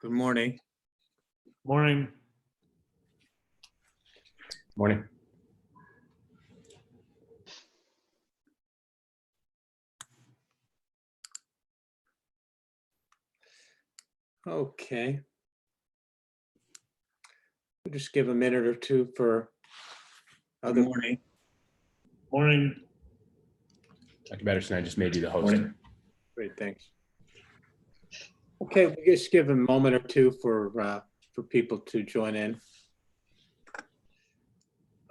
Good morning. Morning. Morning. Okay. We'll just give a minute or two for other. Good morning. Morning. Dr. Batterson, I just made you the host. Morning. Great, thanks. Okay, we'll just give a moment or two for people to join in.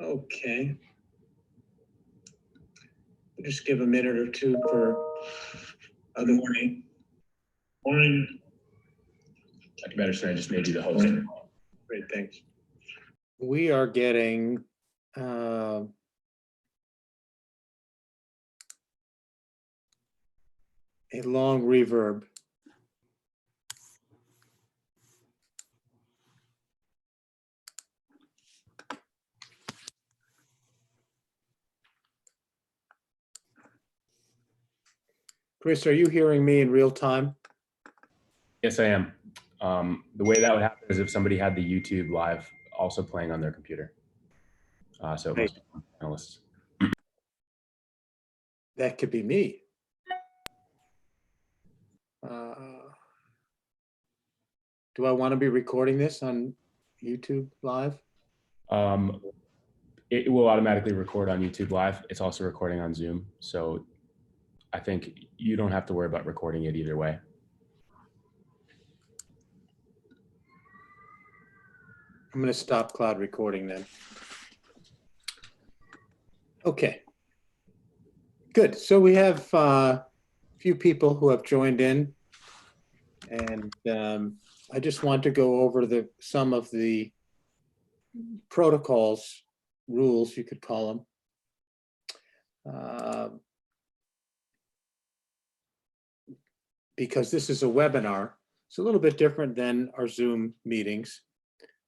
Okay. We'll just give a minute or two for other. Morning. Morning. Dr. Batterson, I just made you the host. Great, thanks. We are getting a long reverb. Chris, are you hearing me in real time? Yes, I am. The way that would happen is if somebody had the YouTube live also playing on their computer. So it must be panelists. That could be me. Do I want to be recording this on YouTube live? It will automatically record on YouTube live. It's also recording on Zoom. So I think you don't have to worry about recording it either way. I'm going to stop cloud recording then. Okay. Good. So we have a few people who have joined in, and I just want to go over some of the protocols, rules, you could call them, because this is a webinar. It's a little bit different than our Zoom meetings,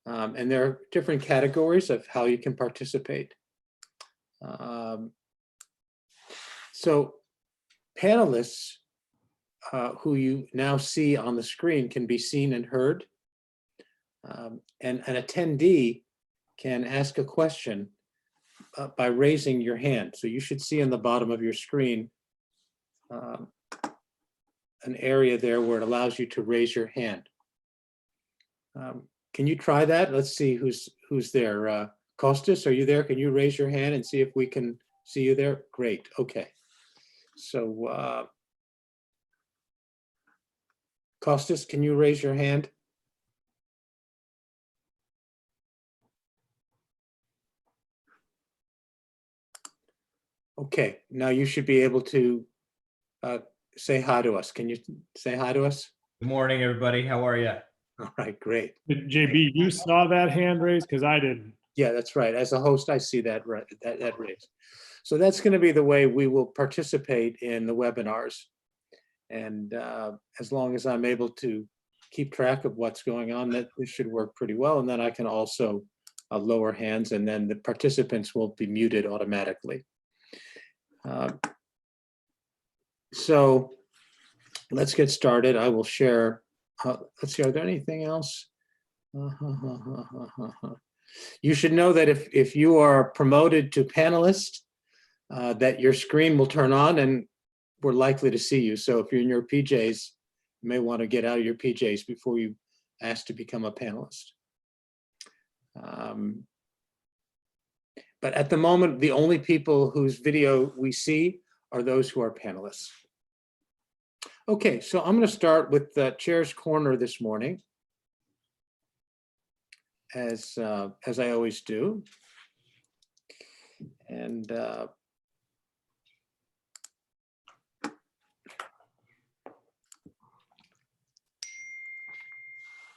and there are different categories of how you can participate. So panelists who you now see on the screen can be seen and heard. And an attendee can ask a question by raising your hand. So you should see in the bottom of your screen an area there where it allows you to raise your hand. Can you try that? Let's see who's there. Kostas, are you there? Can you raise your hand and see if we can see you there? Great, okay. So Kostas, can you raise your hand? Okay, now you should be able to say hi to us. Can you say hi to us? Good morning, everybody. How are you? All right, great. JB, you saw that hand raised? Because I didn't. Yeah, that's right. As a host, I see that raise. So that's going to be the way we will participate in the webinars. And as long as I'm able to keep track of what's going on, that this should work pretty well. And then I can also lower hands, and then the participants will be muted automatically. So let's get started. I will share. Let's see, are there anything else? You should know that if you are promoted to panelist, that your screen will turn on and we're likely to see you. So if you're in your PJs, you may want to get out of your PJs before you ask to become a panelist. But at the moment, the only people whose video we see are those who are panelists. Okay, so I'm going to start with the Chair's Corner this morning, as I always do. And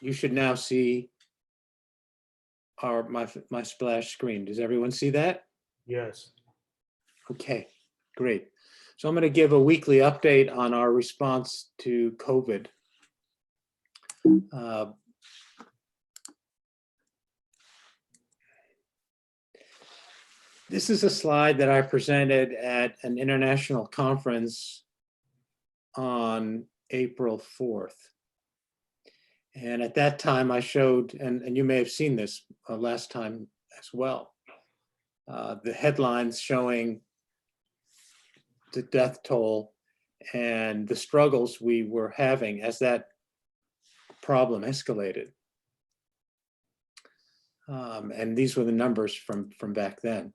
you should now see my splash screen. Does everyone see that? Yes. Okay, great. So I'm going to give a weekly update on our response to COVID. This is a slide that I presented at an international conference on April 4th. And at that time I showed, and you may have seen this last time as well, the headlines showing the death toll and the struggles we were having as that problem escalated. And these were the numbers from back then.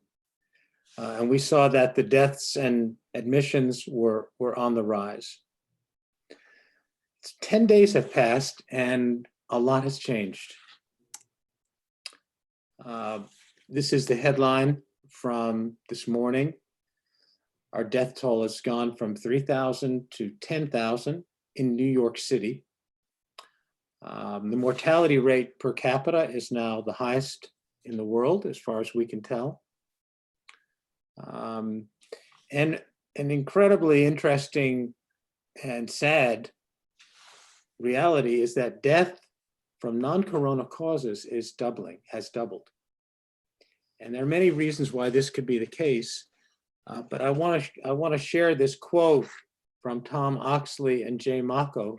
And we saw that the deaths and admissions were on the rise. 10 days have passed and a lot has changed. This is the headline from this morning. Our death toll has gone from 3,000 to 10,000 in New York City. The mortality rate per capita is now the highest in the world, as far as we can tell. And an incredibly interesting and sad reality is that death from non-corona causes has doubled. And there are many reasons why this could be the case, but I want to share this quote from Tom Oxley and Jay Mako,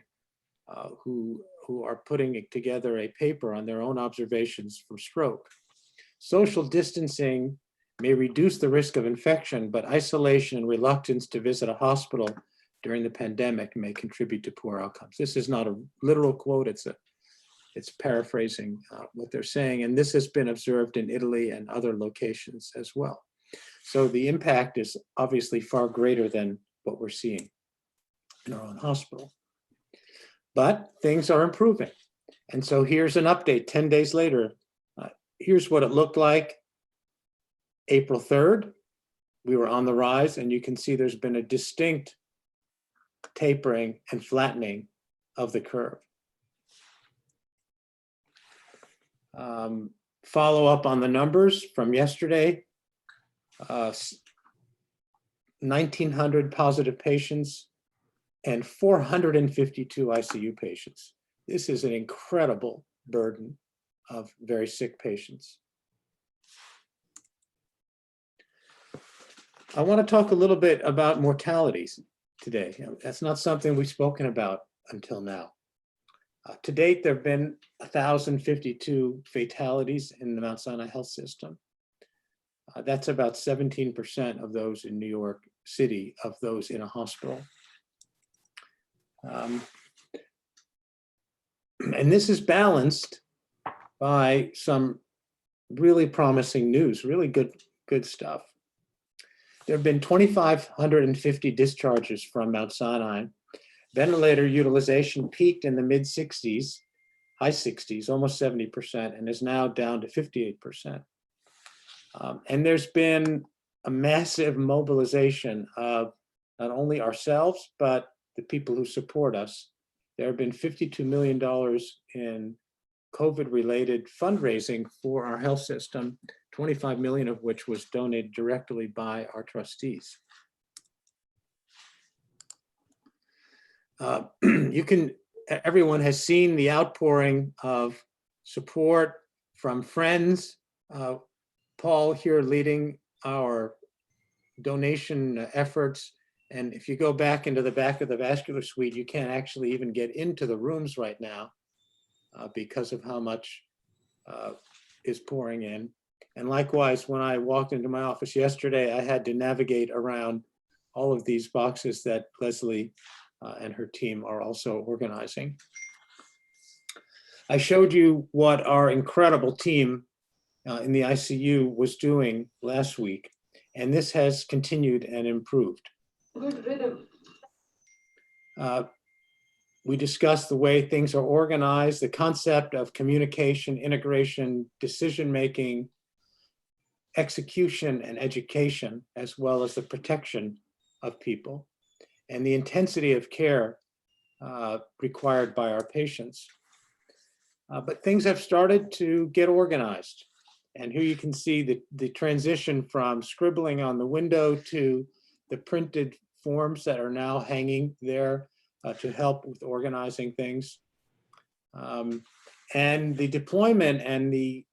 who are putting together a paper on their own observations from stroke. Social distancing may reduce the risk of infection, but isolation and reluctance to visit a hospital during the pandemic may contribute to poor outcomes. This is not a literal quote, it's paraphrasing what they're saying, and this has been observed in Italy and other locations as well. So the impact is obviously far greater than what we're seeing in our own hospital. But things are improving. And so here's an update 10 days later. Here's what it looked like April 3rd. We were on the rise, and you can see there's been a distinct tapering and flattening of the curve. Follow up on the numbers from yesterday. 1,900 positive patients and 452 ICU patients. This is an incredible burden of very sick patients. I want to talk a little bit about mortalities today. That's not something we've spoken about until now. To date, there have been 1,052 fatalities in the Mount Sinai Health System. That's about 17% of those in New York City, of those in a hospital. And this is balanced by some really promising news, really good stuff. There have been 2,550 discharges from Mount Sinai. Ventilator utilization peaked in the mid-60s, high 60s, almost 70%, and is now down to 58%. And there's been a massive mobilization of not only ourselves, but the people who support us. There have been $52 million in COVID-related fundraising for our health system, 25 million of which was donated directly by our trustees. Everyone has seen the outpouring of support from friends. Paul here leading our donation efforts. And if you go back into the back of the vascular suite, you can't actually even get into the rooms right now because of how much is pouring in. And likewise, when I walked into my office yesterday, I had to navigate around all of these boxes that Leslie and her team are also organizing. I showed you what our incredible team in the ICU was doing last week, and this has continued and improved. Good rhythm. We discussed the way things are organized, the concept of communication, integration, decision-making, execution, and education, as well as the protection of people, and the intensity of care required by our patients. But things have started to get organized. And here you can see the transition from scribbling on the window to the printed forms that are now hanging there to help with organizing things. And the deployment and the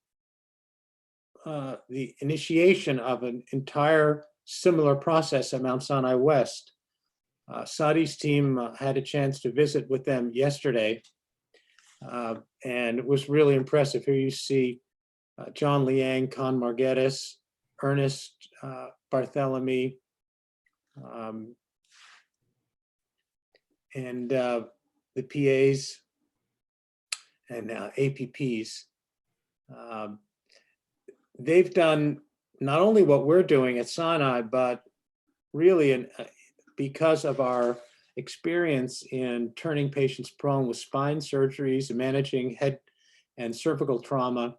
initiation of an entire similar process at Mount Sinai West. Sadi's team had a chance to visit with them yesterday. And it was really impressive. Here you see John Liang, Con Margettis, Ernest Barthélemy, and the PAs and APPs. They've done not only what we're doing at Sinai, but really because of our experience in turning patients prone with spine surgeries and managing head and cervical trauma,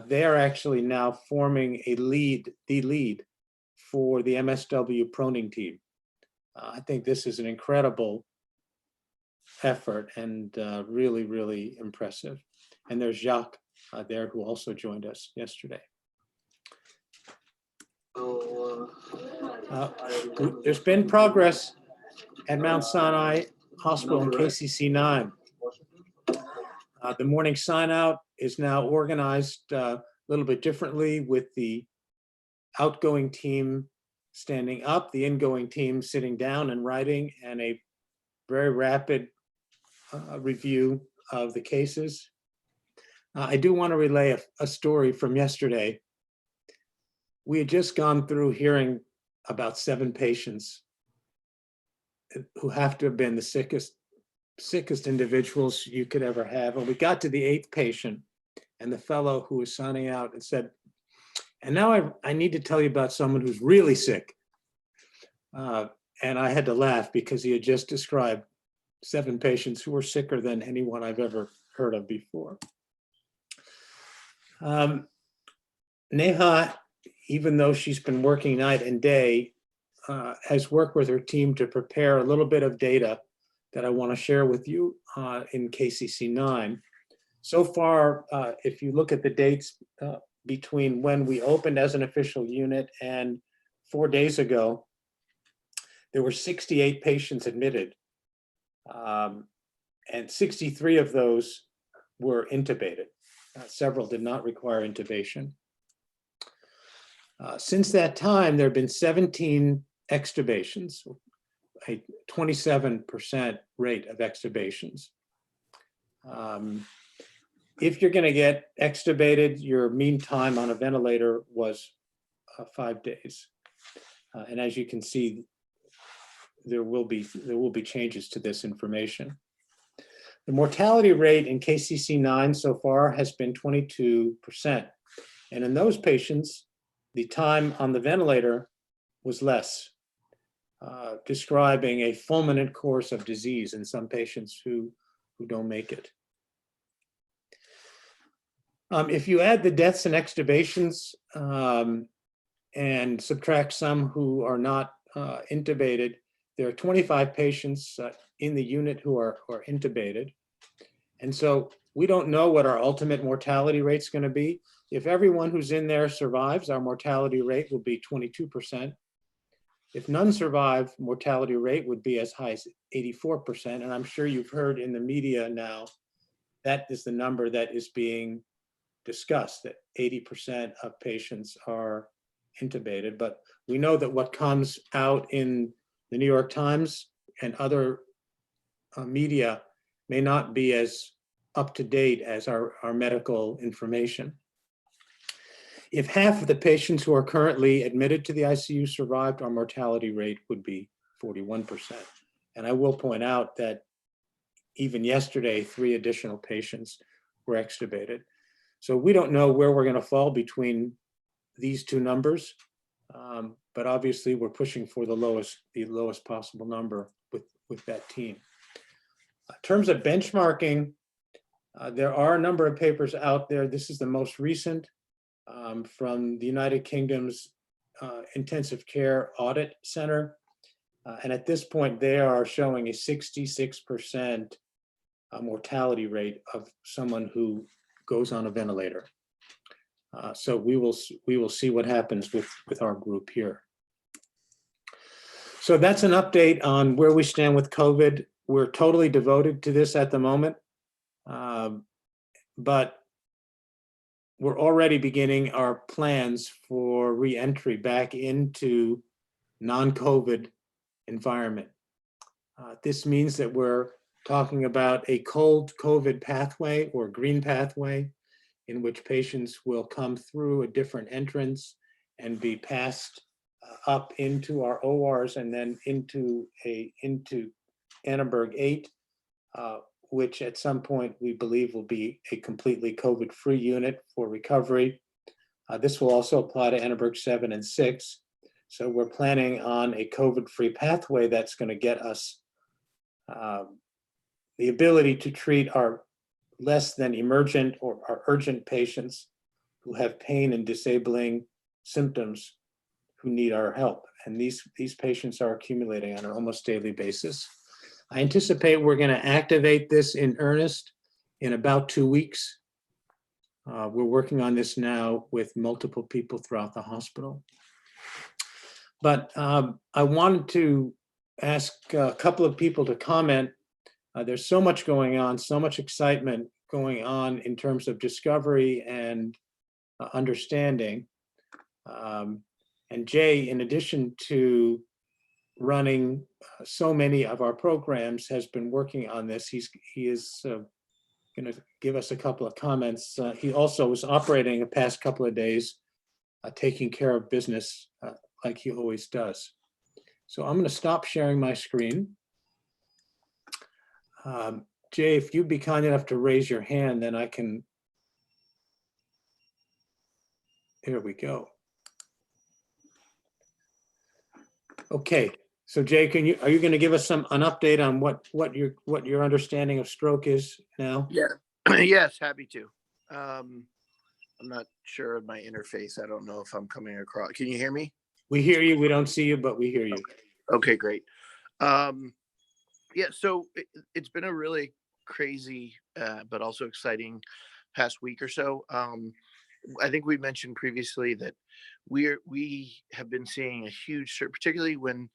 they are actually now forming the lead for the MSW proning team. I think this is an incredible effort and really, really impressive. And there's Jacques there who also joined us yesterday. There's been progress at Mount Sinai Hospital in KCC 9. The morning sign out is now organized a little bit differently, with the outgoing team standing up, the ingoing team sitting down and writing, and a very rapid review of the cases. I do want to relay a story from yesterday. We had just gone through hearing about 7 patients who have to have been the sickest individuals you could ever have. And we got to the 8th patient, and the fellow who was signing out and said, and now I need to tell you about someone who's really sick. And I had to laugh because he had just described 7 patients who were sicker than anyone I've ever heard of before. Neha, even though she's been working night and day, has worked with her team to prepare a little bit of data that I want to share with you in KCC 9. So far, if you look at the dates between when we opened as an official unit and 4 days ago, there were 68 patients admitted, and 63 of those were intubated. Several did not require intubation. Since that time, there have been 17 extubations, a 27% rate of extubations. If you're going to get extubated, your mean time on a ventilator was 5 days. And as you can see, there will be changes to this information. The mortality rate in KCC 9 so far has been 22%. And in those patients, the time on the ventilator was less, describing a fulminant course of disease in some patients who don't make it. If you add the deaths and extubations and subtract some who are not intubated, there are 25 patients in the unit who are intubated. And so we don't know what our ultimate mortality rate is going to be. If everyone who's in there survives, our mortality rate will be 22%. If none survive, mortality rate would be as high as 84%. And I'm sure you've heard in the media now, that is the number that is being discussed, that 80% of patients are intubated. But we know that what comes out in the New York Times and other media may not be as up to date as our medical information. If half of the patients who are currently admitted to the ICU survived, our mortality rate would be 41%. And I will point out that even yesterday, 3 additional patients were extubated. So we don't know where we're going to fall between these 2 numbers, but obviously we're pushing for the lowest possible number with that team. In terms of benchmarking, there are a number of papers out there. This is the most recent from the United Kingdom's Intensive Care Audit Center. And at this point, they are showing a 66% mortality rate of someone who goes on a ventilator. So we will see what happens with our group here. So that's an update on where we stand with COVID. We're totally devoted to this at the moment, but we're already beginning our plans for re-entry back into non-COVID environment. This means that we're talking about a cold COVID pathway or green pathway in which patients will come through a different entrance and be passed up into our ORs and then into Annenberg 8, which at some point we believe will be a completely COVID-free unit for recovery. This will also apply to Annenberg 7 and 6. So we're planning on a COVID-free pathway that's going to get us the ability to treat our less than emergent or our urgent patients who have pain and disabling symptoms who need our help. And these patients are accumulating on an almost daily basis. I anticipate we're going to activate this in earnest in about 2 weeks. We're working on this now with multiple people throughout the hospital. But I wanted to ask a couple of people to comment. There's so much going on, so much excitement going on in terms of discovery and understanding. And Jay, in addition to running so many of our programs, has been working on this. He is going to give us a couple of comments. He also was operating the past couple of days, taking care of business like he always does. So I'm going to stop sharing my screen. Jay, if you'd be kind enough to raise your hand, then I can. There we go. Okay, so Jay, are you going to give us an update on what your understanding of stroke is now? Yeah, yes, happy to. I'm not sure of my interface. I don't know if I'm coming across. Can you hear me? We hear you. We don't see you, but we hear you. Okay, great. Yeah, so it's been a really crazy, but also exciting past week or so. I think we mentioned previously that we have been seeing a huge, particularly when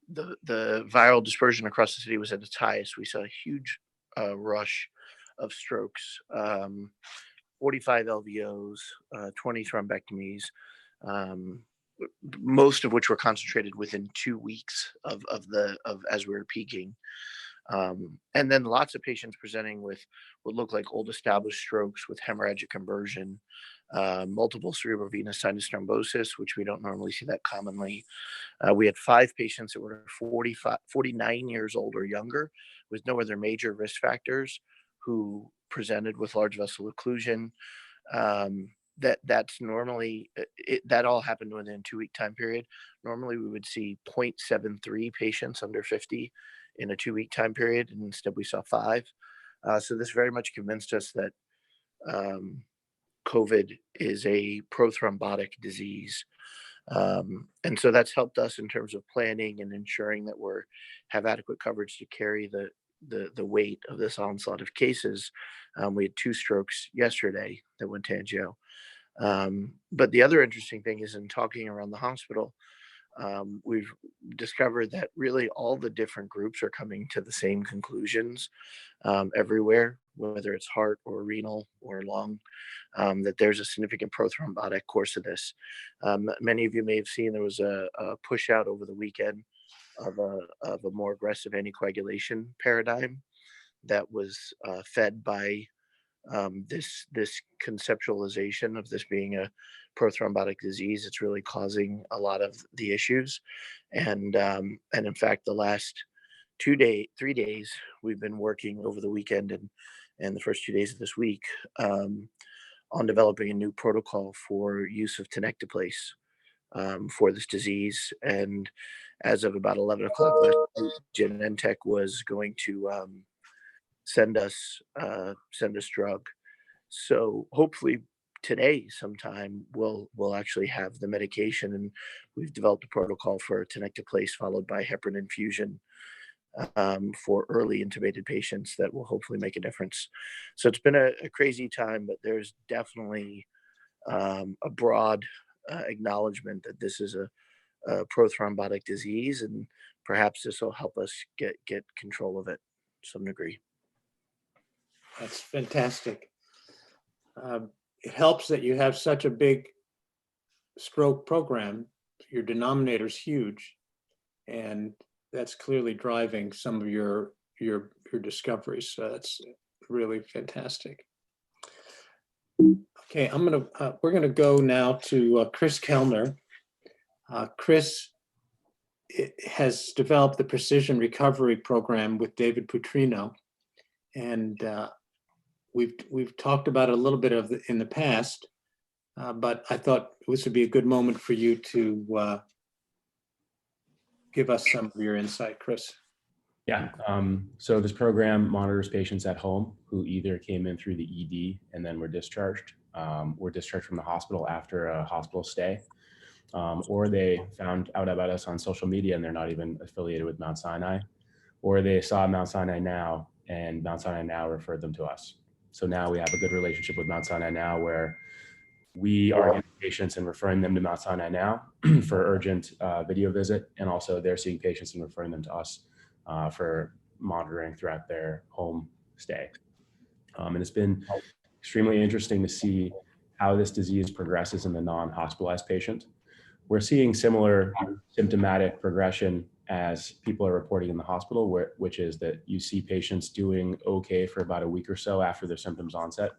the viral dispersion across the city was at its highest. We saw a huge rush of strokes, 45 LVOs, 20 thrombectomies, most of which were concentrated within 2 weeks of as we were peaking. And then lots of patients presenting with what looked like old established strokes with hemorrhagic conversion, multiple cerebrovenous sinus thrombosis, which we don't normally see that commonly. We had 5 patients that were 49 years old or younger with no other major risk factors who presented with large vessel occlusion. That's normally, that all happened within a 2-week time period. Normally we would see 0.73 patients under 50 in a 2-week time period, and instead we saw 5. So this very much convinced us that COVID is a prothrombotic disease. And so that's helped us in terms of planning and ensuring that we have adequate coverage to carry the weight of this onslaught of cases. We had 2 strokes yesterday that went to angio. But the other interesting thing is, in talking around the hospital, we've discovered that really all the different groups are coming to the same conclusions everywhere, whether it's heart or renal or lung, that there's a significant prothrombotic course of this. Many of you may have seen there was a push out over the weekend of a more aggressive anticoagulation paradigm that was fed by this conceptualization of this being a prothrombotic disease. It's really causing a lot of the issues, and in fact, the last 3 days we've been working over the weekend and the first 2 days of this week on developing a new protocol for use of tenecteplase for this disease. And as of about 11 o'clock last week, Genentech was going to send us drug. So hopefully today sometime we'll actually have the medication, and we've developed a protocol for tenecteplase followed by heparin infusion for early intubated patients that will hopefully make a difference. So it's been a crazy time, but there's definitely a broad acknowledgement that this is a prothrombotic disease, and perhaps this will help us get control of it to some degree. That's fantastic. It helps that you have such a big stroke program. Your denominator is huge, and that's clearly driving some of your your discoveries. So that's really fantastic. Okay, we're gonna go now to Chris Kellner. Chris has developed the Precision Recovery Program with David Putrino, and we've talked about it a little bit in the past, but I thought this would be a good moment for you to give us some of your insight, Chris. Yeah, so this program monitors patients at home who either came in through the ED and then were discharged from the hospital after a hospital stay, or they found out about us on social media and they're not even affiliated with Mount Sinai, or they saw Mount Sinai Now and Mount Sinai Now referred them to us. So now we have a good relationship with Mount Sinai Now where we are getting patients and referring them to Mount Sinai Now for urgent video visit, and also they're seeing patients and referring them to us for monitoring throughout their home stay. And it's been extremely interesting to see how this disease progresses in the non-hospitalized patient. We're seeing similar symptomatic progression as people are reporting in the hospital, which is that you see patients doing okay for about a week or so after their symptoms onset.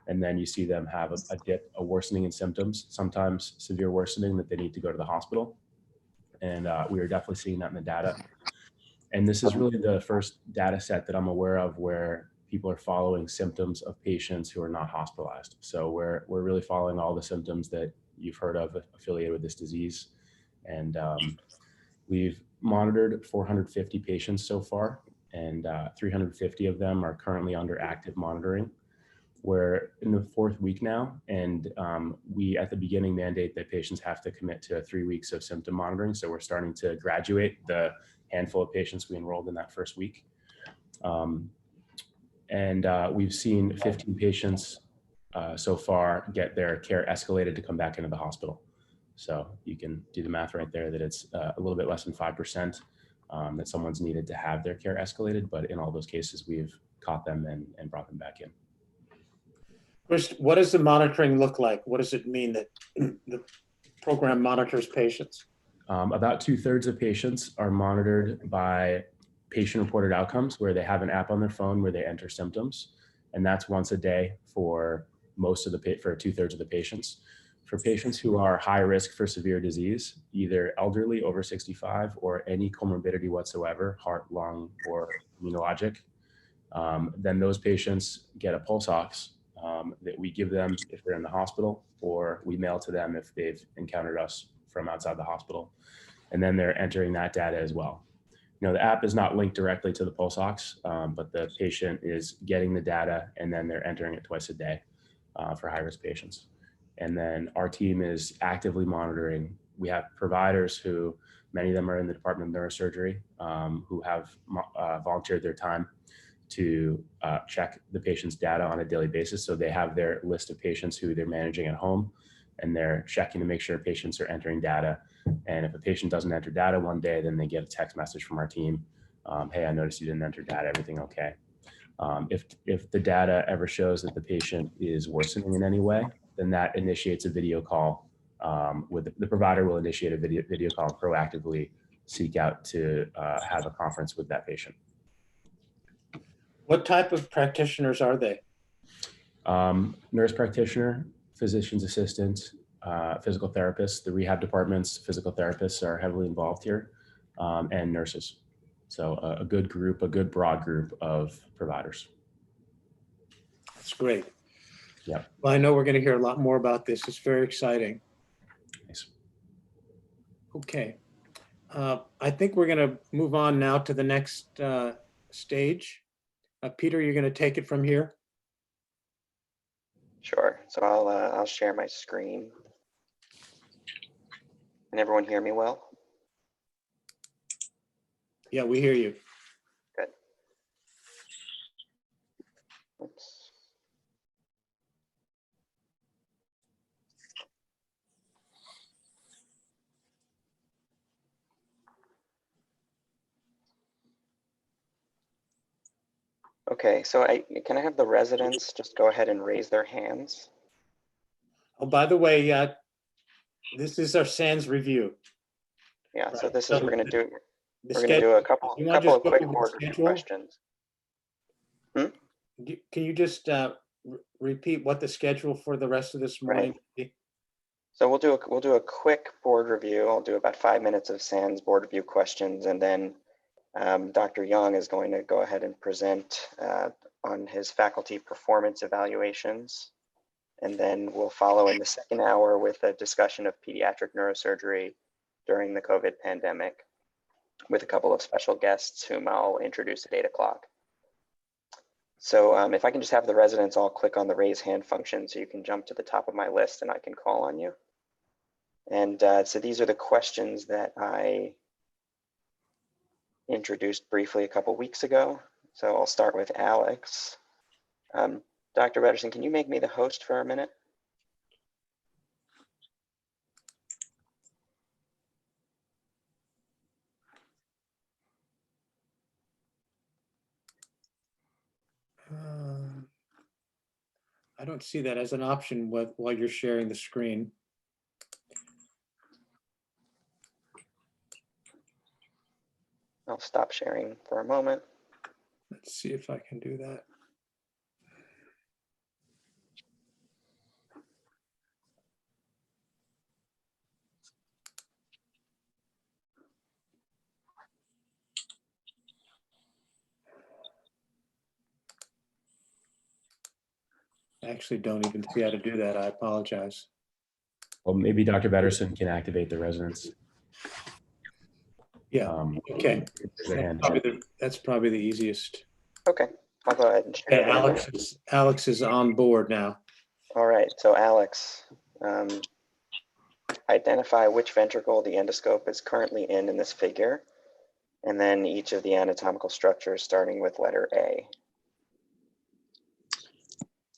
And then you see them have a dip, a worsening in symptoms, sometimes severe worsening that they need to go to the hospital. And we are definitely seeing that in the data. And this is really the first data set that I'm aware of where people are following symptoms of patients who are not hospitalized. So we're really following all the symptoms that you've heard of affiliated with this disease. And we've monitored 450 patients so far, and 350 of them are currently under active monitoring. We're in the 4th week now, and we at the beginning mandate that patients have to commit to 3 weeks of symptom monitoring. So we're starting to graduate the handful of patients we enrolled in that first week. We've seen 15 patients so far get their care escalated to come back into the hospital. So you can do the math right there that it's a little bit less than 5% that someone's needed to have their care escalated, but in all those cases, we've caught them and brought them back in. Chris, what does the monitoring look like? What does it mean that the program monitors patients? About 2/3 of patients are monitored by patient-reported outcomes, where they have an app on their phone where they enter symptoms, and that's once a day for for 2/3 of the patients. For patients who are high risk for severe disease, either elderly over 65 or any comorbidity whatsoever, heart, lung, or immunologic, then those patients get a pulse ox that we give them if they're in the hospital, or we mail to them if they've encountered us from outside the hospital. And then they're entering that data as well. You know, the app is not linked directly to the pulse ox, but the patient is getting the data and then they're entering it twice a day for high-risk patients. And then our team is actively monitoring. We have providers who, many of them are in the Department of Neurosurgery, who have volunteered their time to check the patient's data on a daily basis. So they have their list of patients who they're managing at home, and they're checking to make sure patients are entering data. And if a patient doesn't enter data one day, then they get a text message from our team. Hey, I noticed you didn't enter data, everything okay? If the data ever shows that the patient is worsening in any way, then that initiates a video call. The provider will initiate a video call and proactively seek out to have a conference with that patient. What type of practitioners are they? Nurse practitioner, physician's assistant, physical therapists. The rehab department's physical therapists are heavily involved here, and nurses. So a good group, a good broad group of providers. That's great. Yeah. Well, I know we're going to hear a lot more about this. It's very exciting. Nice. Okay. I think we're going to move on now to the next stage. Peter, you're going to take it from here. Sure. So I'll share my screen. Can everyone hear me well? Yeah, we hear you. Good. Oops. Okay, so can I have the residents just go ahead and raise their hands? Oh, by the way, this is our SANS review. Yeah, so Right. this is, we're going to do it. The We're going to do a couple You wanna just of go quick over the board review schedule? questions. Can you just repeat what the schedule for the rest of this morning would be? So we'll do a quick board review. I'll do about 5 minutes of SANS board review questions, and then Dr. Young is going to go ahead and present on his faculty performance evaluations. And then we'll follow in the second hour with a discussion of pediatric neurosurgery during the COVID pandemic with a couple of special guests whom I'll introduce at 8 o'clock. So if I can just have the residents all click on the raise hand function so you can jump to the top of my list and I can call on you. And so these are the questions that I introduced briefly a couple weeks ago. So I'll start with Alex. Dr. Bederson, can you make me the host for a minute? I don't see that as an option while you're sharing the screen. I'll stop sharing for a moment. Let's see if I can do that. I actually don't even see how to do that. I apologize. Well, maybe Dr. Bederson can activate the residents. Yeah, okay. If there's a hand. That's probably the easiest. Okay, I'll go ahead and share. Okay, Alex is on board now. All right, so Alex, identify which ventricle the endoscope is currently in this figure, and then each of the anatomical structures starting with letter A.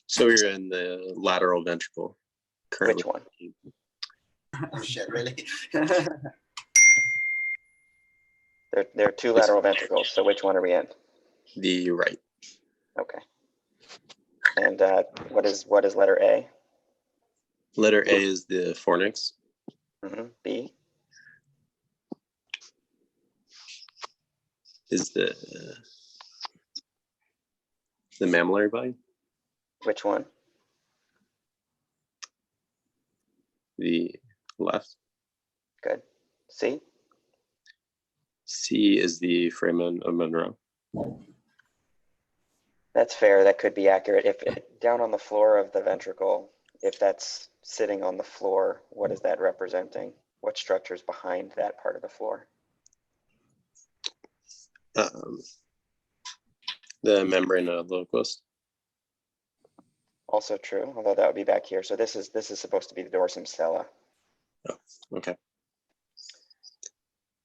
So you're in the lateral ventricle currently. Which one? Oh shit, really? There are two lateral ventricles, so which one are we in? The right. Okay. And what is letter A? Letter A is the fornix. B? Is the mammillary body. Which one? The left. Good. C? C is the foramen of Monroe. That's fair. That could be accurate. If down on the floor of the ventricle, if that's sitting on the floor, what is that representing? What structure is behind that part of the floor? The membrane of locus. Also true, although that would be back here. So this is supposed to be the dorsum stella. Oh, okay.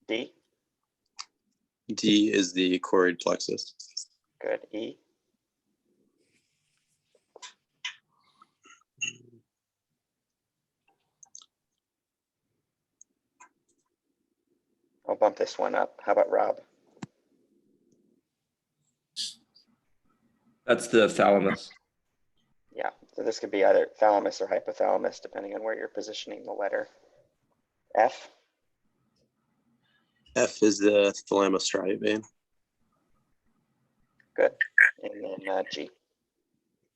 D? D is the choroid plexus. Good. E? I'll bump this one up. How about Rob? That's the thalamus. Yeah, so this could be either thalamus or hypothalamus, depending on where you're positioning the letter. F? F is the thalamostriate vein. Good. And then G?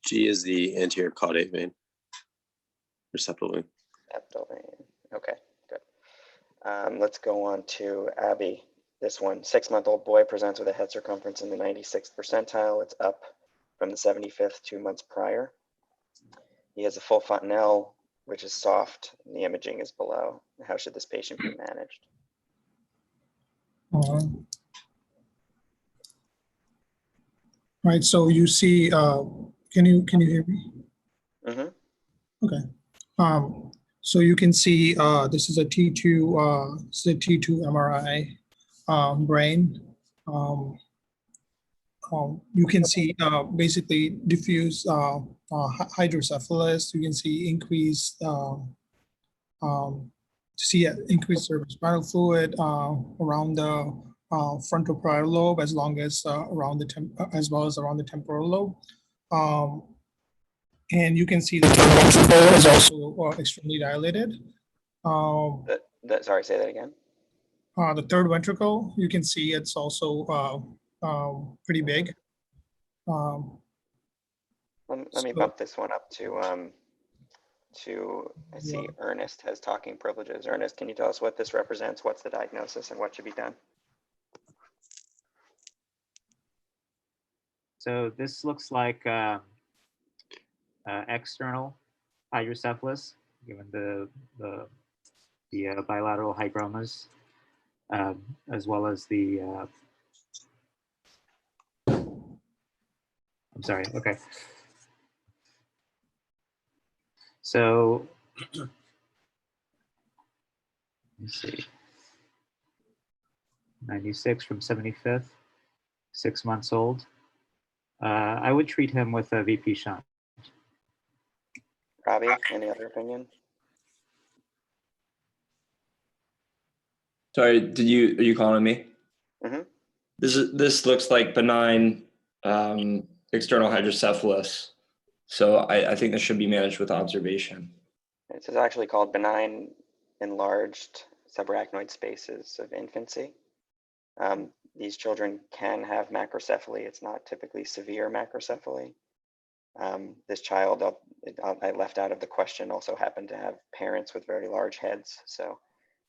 G is the anterior caudate vein. Or septal vein. Septal vein. Okay, good. Let's go on to Abby. This one, 6-month-old boy presents with a head circumference in the 96th percentile. It's up from the 75th 2 months prior. He has a full fontanelle, which is soft, and the imaging is below. How should this patient be managed? Right, so you see, can you hear me? Mm-hmm. Okay. So you can see this is a T2, MRI brain. You can see basically diffuse hydrocephalus. You can see increased increased cerebrospinal fluid around the frontal parietal lobe, as well as around the temporal lobe. And you can see the ventricle is also extremely dilated. Sorry, say that again. The third ventricle, you can see it's also pretty big. Let me So- bump this one up to, I see Ernest has talking privileges. Ernest, can you tell us what this represents? What's the diagnosis and what should be done? So this looks like external hydrocephalus, given the bilateral hygromas, as well as the. I'm sorry. Okay. So let's see. 96 from 75th, 6 months old. I would treat him with a VP shunt. Robbie, any other opinion? Sorry, are you calling me? Mhm. This looks like benign external hydrocephalus. So I think this should be managed with observation. This is actually called benign enlarged subarachnoid spaces of infancy. These children can have macrocephaly. It's not typically severe macrocephaly. This child, I left out of the question, also happened to have parents with very large heads. So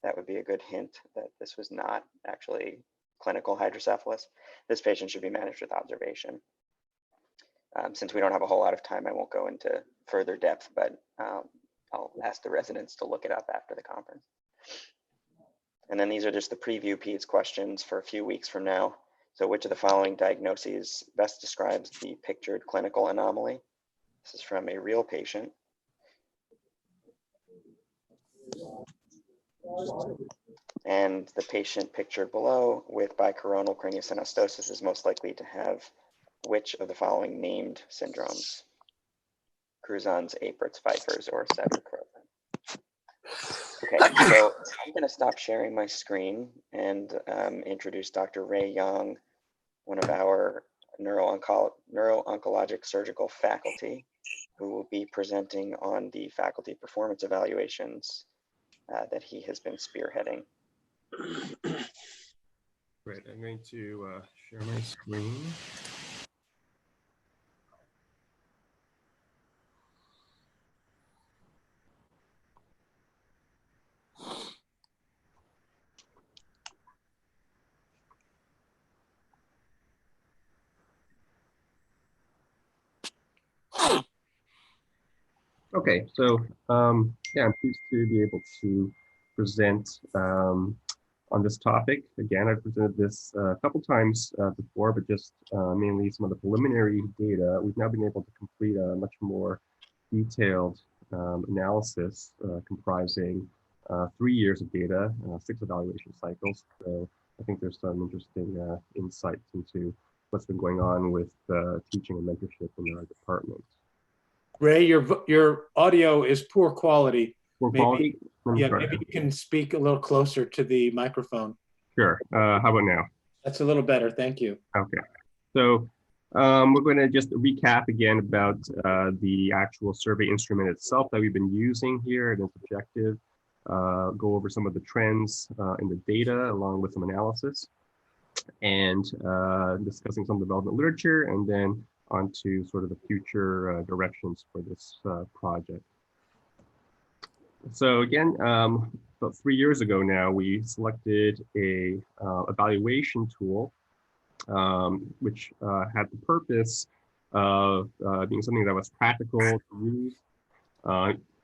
that would be a good hint that this was not actually clinical hydrocephalus. This patient should be managed with observation. Since we don't have a whole lot of time, I won't go into further depth, but I'll ask the residents to look it up after the conference. And then these are just the preview PEDS questions for a few weeks from now. So which of the following diagnoses best describes the pictured clinical anomaly? This is from a real patient. And the patient pictured below with bicoronal craniosynostosis is most likely to have which of the following named syndromes? Cruzon's, Aprit's, Pfeiffer's, or Sever-Crozon. Okay, so I'm going to stop sharing my screen and introduce Dr. Ray Young, one of our neuro-oncologic surgical faculty, who will be presenting on the faculty performance evaluations that he has been spearheading. Great, I'm going to share my screen. Okay, so yeah, I'm pleased to be able to present on this topic. Again, I've presented this a couple times before, but just mainly some of the preliminary data. We've now been able to complete a much more detailed analysis comprising 3 years of data, 6 evaluation cycles. So I think there's some interesting insights into what's been going on with teaching and mentorship in our department. Ray, your audio is poor quality. Poor quality? Yeah, maybe you can speak a little closer to the microphone. Sure. How about now? That's a little better. Thank you. Okay. So we're going to just recap again about the actual survey instrument itself that we've been using here and its objective. Go over some of the trends in the data along with some analysis and discussing some development literature, and then onto sort of the future directions for this project. So again, about 3 years ago now, we selected a evaluation tool, which had the purpose of being something that was practical to use,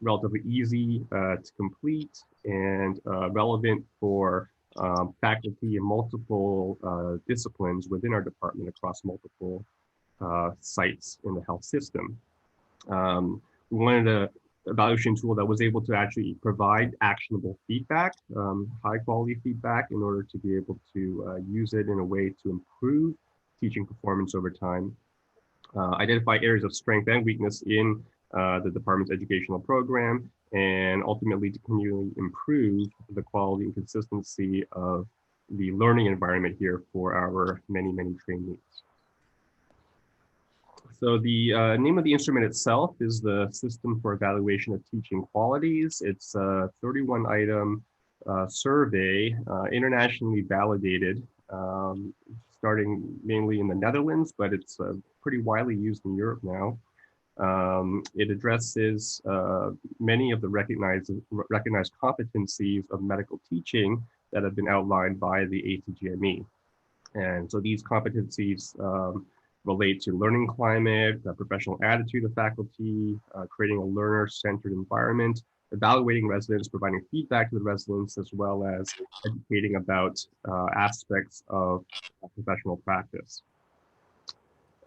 relatively easy to complete, and relevant for faculty in multiple disciplines within our department across multiple sites in the health system. We wanted an evaluation tool that was able to actually provide actionable feedback, high quality feedback, in order to be able to use it in a way to improve teaching performance over time, identify areas of strength and weakness in the department's educational program, and ultimately to continually improve the quality and consistency of the learning environment here for our many, many trainees. So the name of the instrument itself is the System for Evaluation of Teaching Qualities. It's a 31 item survey, internationally validated, starting mainly in the Netherlands, but it's pretty widely used in Europe now. It addresses many of the recognized competencies of medical teaching that have been outlined by the ATGME. And so these competencies relate to learning climate, the professional attitude of faculty, creating a learner-centered environment, evaluating residents, providing feedback to the residents, as well as educating about aspects of professional practice.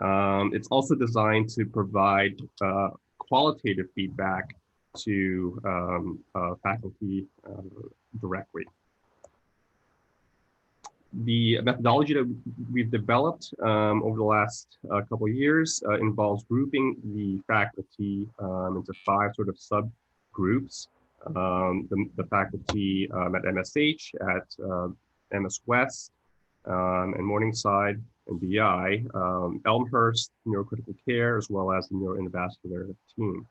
It's also designed to provide qualitative feedback to faculty directly. The methodology that we've developed over the last couple of years involves grouping the faculty into 5 sort of subgroups. The faculty at MSH, at MS West, and Morningside, and BI, Elmhurst, neurocritical care, as well as the neuroendovascular team.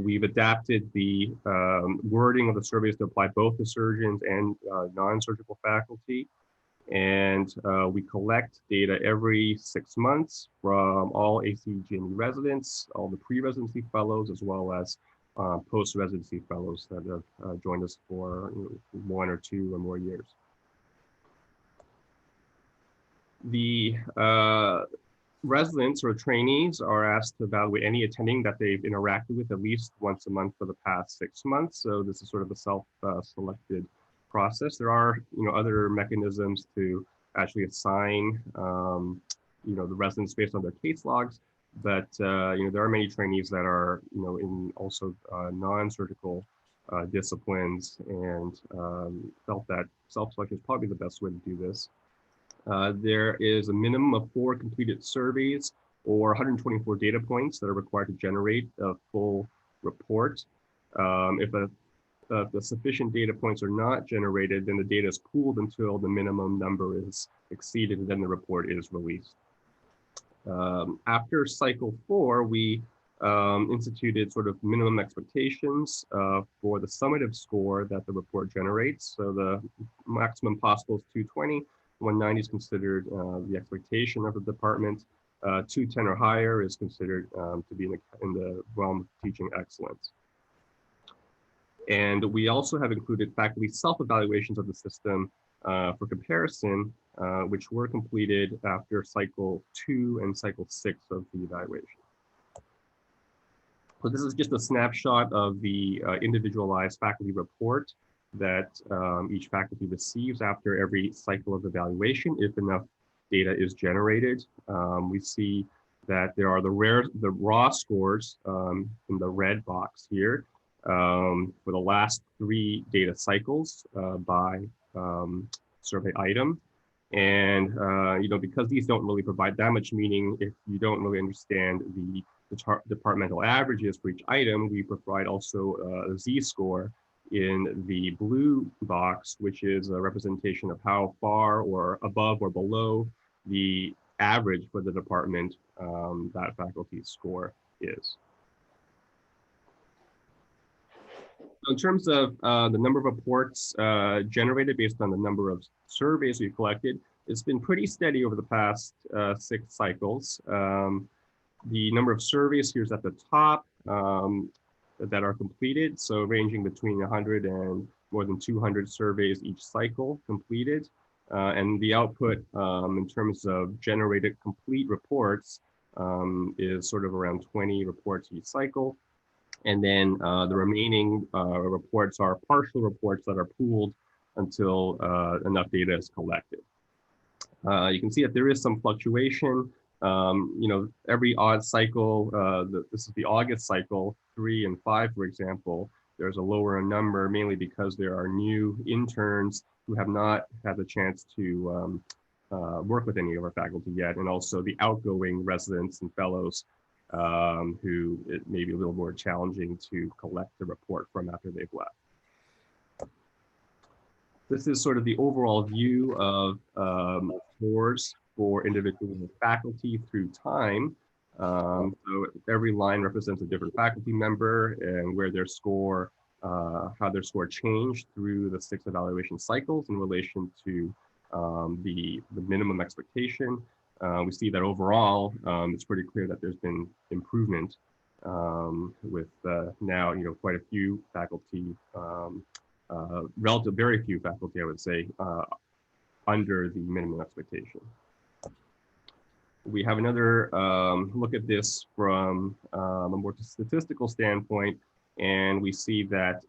We've adapted the wording of the surveys to apply both to surgeons and non-surgical faculty. And we collect data every 6 months from all ACGME residents, all the pre-residency fellows, as well as post-residency fellows that have joined us for 1 or 2 or more years. The residents or trainees are asked to evaluate any attending that they've interacted with at least once a month for the past 6 months. So this is sort of a self-selected process. There are, other mechanisms to actually assign, the residents based on their case logs. But there are many trainees that are, in also non-surgical disciplines, and felt that self-selection is probably the best way to do this. There is a minimum of 4 completed surveys or 124 data points that are required to generate a full report. If the sufficient data points are not generated, then the data is pooled until the minimum number is exceeded, and then the report is released. After cycle 4, we instituted sort of minimum expectations for the summative score that the report generates. So the maximum possible is 220. 190 is considered the expectation of the department. 210 or higher is considered to be in the realm of teaching excellence. And we also have included faculty self-evaluations of the system for comparison, which were completed after cycle 2 and cycle 6 of the evaluation. So this is just a snapshot of the individualized faculty report that each faculty receives after every cycle of evaluation, if enough data is generated. We see that there are the raw scores in the red box here for the last 3 data cycles by survey item. And because these don't really provide that much meaning, if you don't really understand the departmental averages for each item, we provide also a Z-score in the blue box, which is a representation of how far or above or below the average for the department that faculty's score is. So in terms of the number of reports generated based on the number of surveys we've collected, it's been pretty steady over the past 6 cycles. The number of surveys here is at the top that are completed, so ranging between 100 and more than 200 surveys each cycle completed. And the output in terms of generated complete reports is sort of around 20 reports each cycle. And then the remaining reports are partial reports that are pooled until enough data is collected. You can see that there is some fluctuation. Every odd cycle, this is the August cycle, 3 and 5, for example, there's a lower number, mainly because there are new interns who have not had the chance to work with any of our faculty yet, and also the outgoing residents and fellows who it may be a little more challenging to collect the report from after they've left. This is sort of the overall view of scores for individual faculty through time. So every line represents a different faculty member and where their score how their score changed through the 6 evaluation cycles in relation to the minimum expectation. We see that overall, it's pretty clear that there's been improvement with now, quite a few faculty, very few faculty, I would say, under the minimum expectation. We have another look at this from a more statistical standpoint, and we see that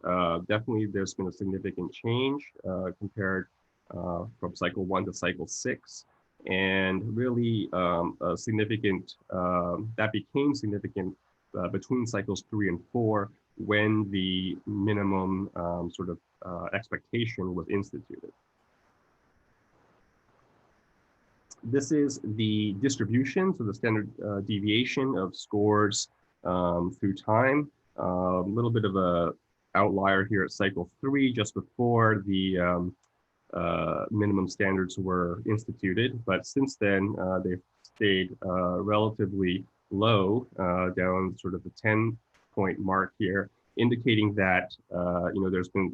definitely there's been a significant change compared from cycle 1 to cycle 6, and really a significant, that became significant between cycles 3 and 4 when the minimum expectation was instituted. This is the distribution, so the standard deviation of scores through time. A little bit of a outlier here at cycle 3, just before the minimum standards were instituted, but since then they've stayed relatively low, down sort of the 10-point mark here, indicating that there's been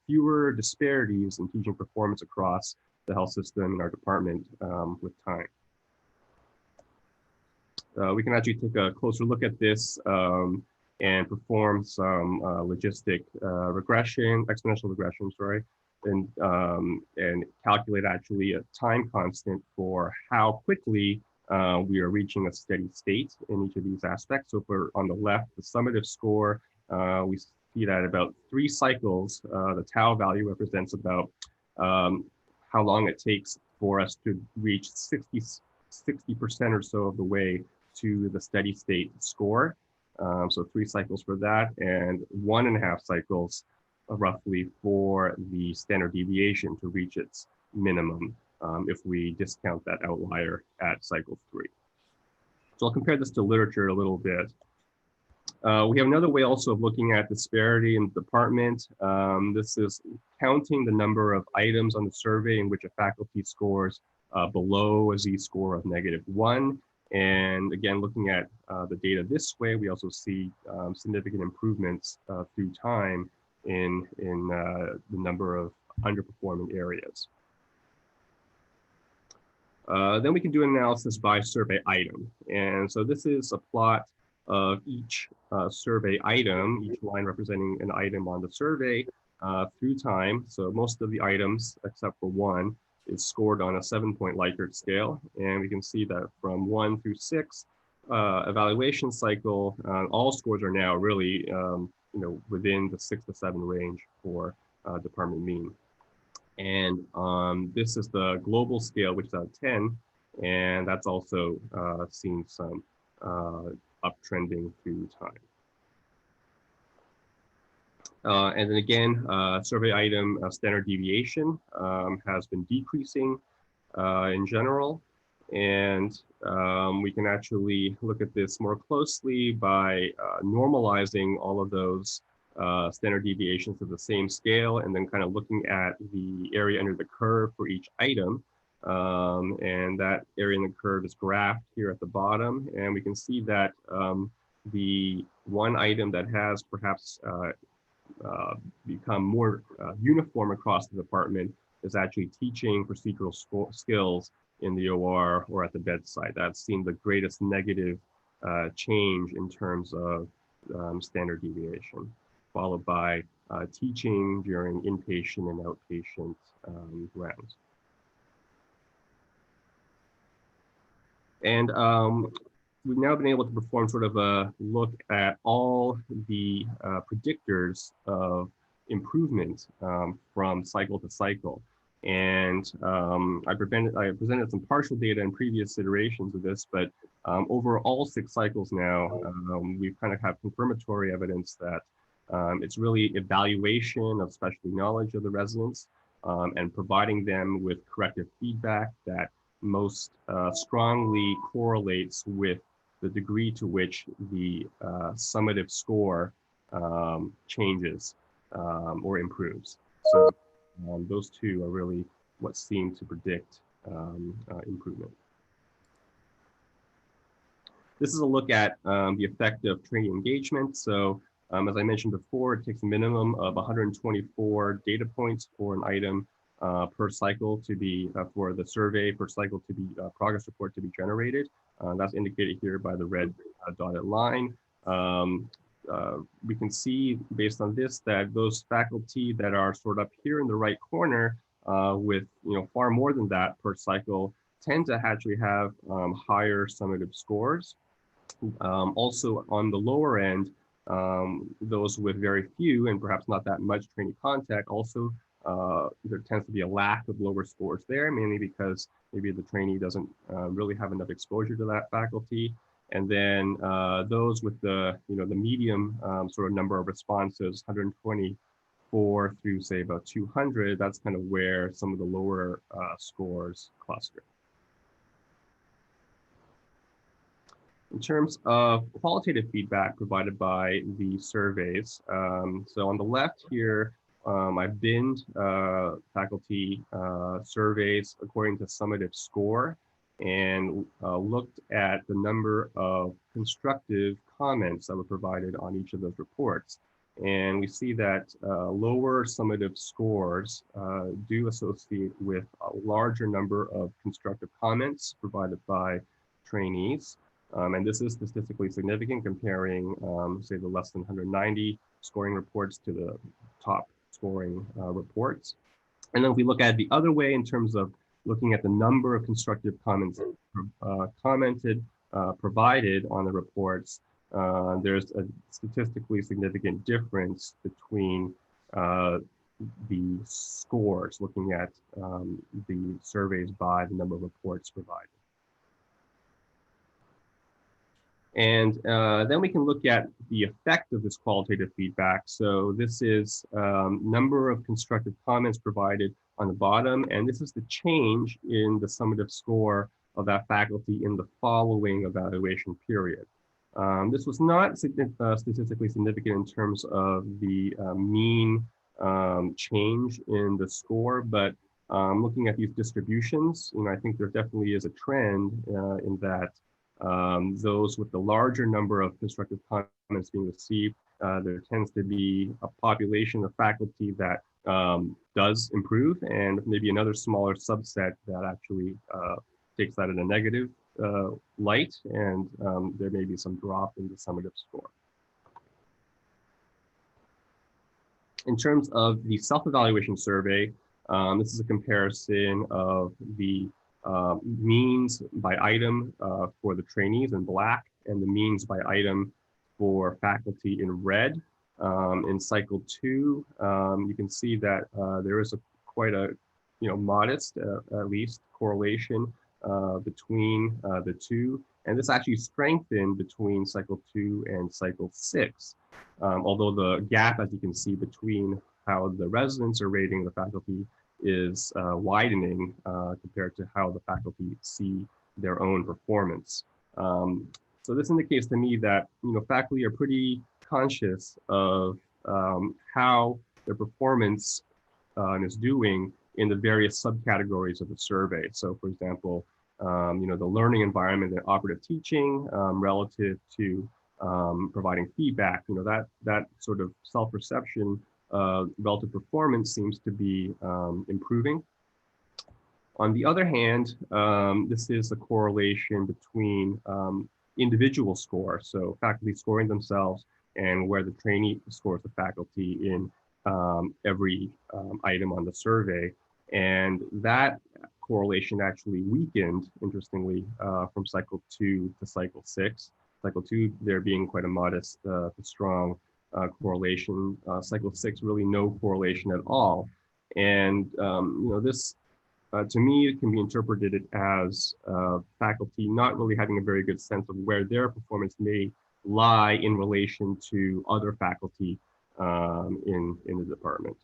fewer disparities in teaching performance across the health system in our department with time. We can actually take a closer look at this and perform some logistic exponential regression, and calculate actually a time constant for how quickly we are reaching a steady state in each of these aspects. So if we're on the left, the summative score, we see that about 3 cycles, the tau value represents about how long it takes for us to reach 60% or so of the way to the steady state score. So 3 cycles for that, and 1.5 cycles roughly for the standard deviation to reach its minimum if we discount that outlier at cycle 3. So I'll compare this to literature a little bit. We have another way also of looking at disparity in the department. This is counting the number of items on the survey in which a faculty scores below a z-score of -1. And again, looking at the data this way, we also see significant improvements through time in the number of underperforming areas. Then we can do analysis by survey item. And so this is a plot of each survey item, each line representing an item on the survey through time. So most of the items, except for one, is scored on a 7-point Likert scale. And we can see that from 1 through 6 evaluation cycle, all scores are now really within the 6 to 7 range for department mean. And this is the global scale, which is out of 10, and that's also seen some uptrending through time. And then again, survey item standard deviation has been decreasing in general. And we can actually look at this more closely by normalizing all of those standard deviations to the same scale, and then kind of looking at the area under the curve for each item. And that area in the curve is graphed here at the bottom. And we can see that the one item that has perhaps become more uniform across the department is actually teaching procedural skills in the OR or at the bedside. That's seen the greatest negative change in terms of standard deviation, followed by teaching during inpatient and outpatient rounds. And we've now been able to perform sort of a look at all the predictors of improvement from cycle to cycle. And I presented some partial data in previous iterations of this, but over all 6 cycles now, we've kind of have confirmatory evidence that it's really evaluation of specialty knowledge of the residents and providing them with corrective feedback that most strongly correlates with the degree to which the summative score changes or improves. So those two are really what seem to predict improvement. This is a look at the effect of training engagement. So As I mentioned before, it takes a minimum of 124 data points for an item per cycle to be, for the survey per cycle to be, progress report to be generated. That's indicated here by the red dotted line. We can see based on this that those faculty that are sort of up here in the right corner with far more than that per cycle tend to actually have higher summative scores. Also on the lower end, those with very few and perhaps not that much trainee contact, also there tends to be a lack of lower scores there, mainly because maybe the trainee doesn't really have enough exposure to that faculty. And then those with the the medium sort of number of responses, 124 through say about 200, that's kind of where some of the lower scores cluster. In terms of qualitative feedback provided by the surveys, so on the left here, I've binned faculty surveys according to summative score and looked at the number of constructive comments that were provided on each of those reports. And we see that lower summative scores do associate with a larger number of constructive comments provided by trainees. And this is statistically significant comparing, say, the less than 190 scoring reports to the top scoring reports. And then if we look at it the other way in terms of looking at the number of constructive comments provided on the reports, there's a statistically significant difference between the scores, looking at the surveys by the number of reports provided. And then we can look at the effect of this qualitative feedback. So this is number of constructive comments provided on the bottom, and this is the change in the summative score of that faculty in the following evaluation period. This was not statistically significant in terms of the mean change in the score, but looking at these distributions, I think there definitely is a trend in that those with the larger number of constructive comments being received, there tends to be a population of faculty that does improve, and maybe another smaller subset that actually takes that in a negative light, and there may be some drop in the summative score. In terms of the self-evaluation survey, this is a comparison of the means by item for the trainees in black and the means by item for faculty in red. In cycle 2, you can see that there is quite a modest, at least, correlation between the two, and this actually strengthened between cycle 2 and cycle 6. Although the gap, as you can see, between how the residents are rating the faculty is widening compared to how the faculty see their own performance. So this indicates to me that faculty are pretty conscious of how their performance is doing in the various subcategories of the survey. So, for example, the learning environment and operative teaching relative to providing feedback. That sort of self-perception relative performance seems to be improving. On the other hand, this is a correlation between individual scores, so faculty scoring themselves and where the trainee scores the faculty in every item on the survey. And that correlation actually weakened, interestingly, from cycle 2 to cycle 6. Cycle 2, there being quite a modest to strong correlation. Cycle 6, really no correlation at all. And this, to me, it can be interpreted as faculty not really having a very good sense of where their performance may lie in relation to other faculty in the department.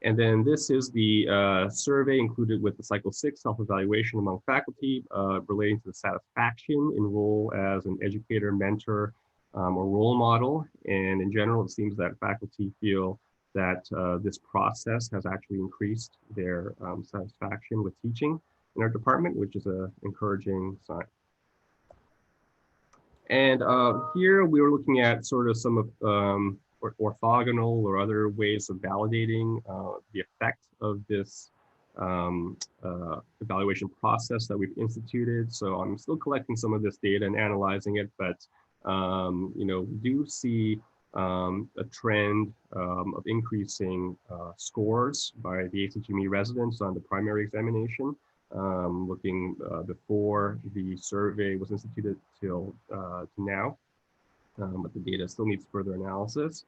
And then this is the survey included with the cycle 6 self-evaluation among faculty relating to the satisfaction in role as an educator, mentor, or role model. And in general, it seems that faculty feel that this process has actually increased their satisfaction with teaching in our department, which is an encouraging sign. And here we were looking at sort of some of orthogonal or other ways of validating the effect of this evaluation process that we've instituted. So I'm still collecting some of this data and analyzing it, but we do see a trend of increasing scores by the ACGME residents on the primary examination, looking before the survey was instituted till to now, but the data still needs further analysis.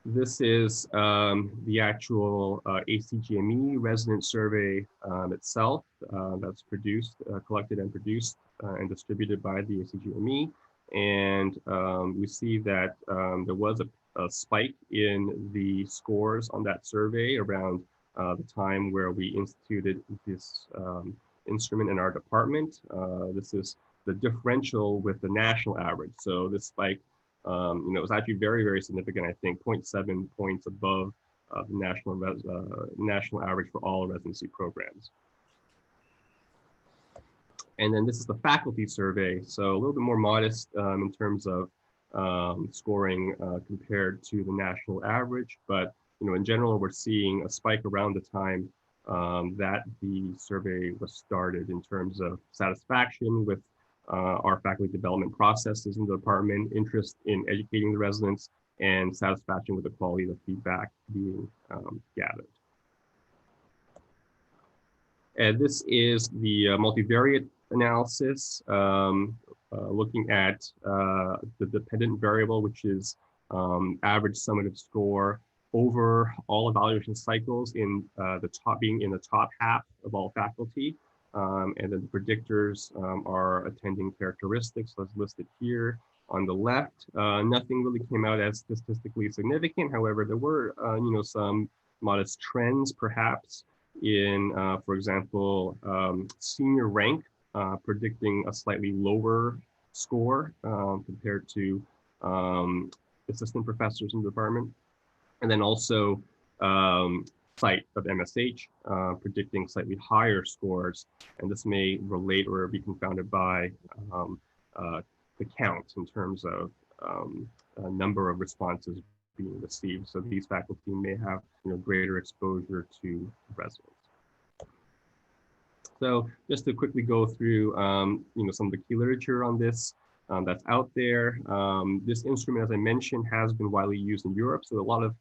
This is the actual ACGME resident survey itself that's produced, collected and produced and distributed by the ACGME. And we see that there was a spike in the scores on that survey around the time where we instituted this instrument in our department. This is the differential with the national average. So this spike it was actually very, very significant, I think, 0.7 points above the national average for all residency programs. And then this is the faculty survey. So a little bit more modest in terms of scoring compared to the national average. But in general, we're seeing a spike around the time that the survey was started in terms of satisfaction with our faculty development processes in the department, interest in educating the residents, and satisfaction with the quality of the feedback being gathered. And this is the multivariate analysis, looking at the dependent variable, which is average summative score over all evaluation cycles in being in the top half of all faculty. And then the predictors are attending characteristics, as listed here on the left. Nothing really came out as statistically significant. However, there were some modest trends, perhaps, in, for example, senior rank predicting a slightly lower score compared to assistant professors in the department. And then also site of MSH predicting slightly higher scores. And this may relate or be confounded by the count in terms of a number of responses being received. So these faculty may have greater exposure to residents. So just to quickly go through some of the key literature on this that's out there. This instrument, as I mentioned, has been widely used in Europe. So a lot of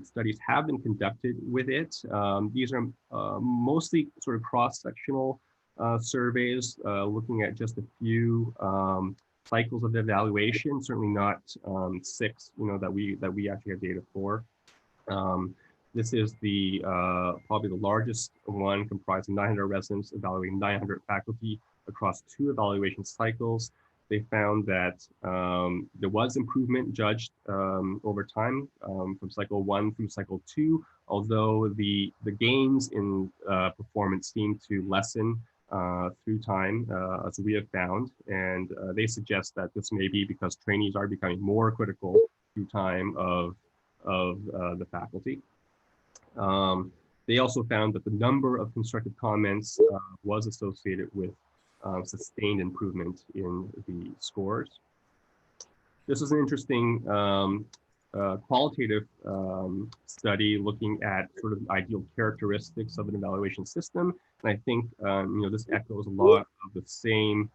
studies have been conducted with it. These are mostly sort of cross-sectional surveys looking at just a few cycles of evaluation, certainly not 6 that we actually have data for. This is the probably the largest one, comprising 900 residents evaluating 900 faculty across 2 evaluation cycles. They found that there was improvement judged over time from cycle 1 through cycle 2, although the gains in performance seem to lessen through time, as we have found. And they suggest that this may be because trainees are becoming more critical through time of the faculty. They also found that the number of constructive comments was associated with sustained improvement in the scores. This is an interesting qualitative study looking at sort of ideal characteristics of an evaluation system. And I think this echoes a lot of the same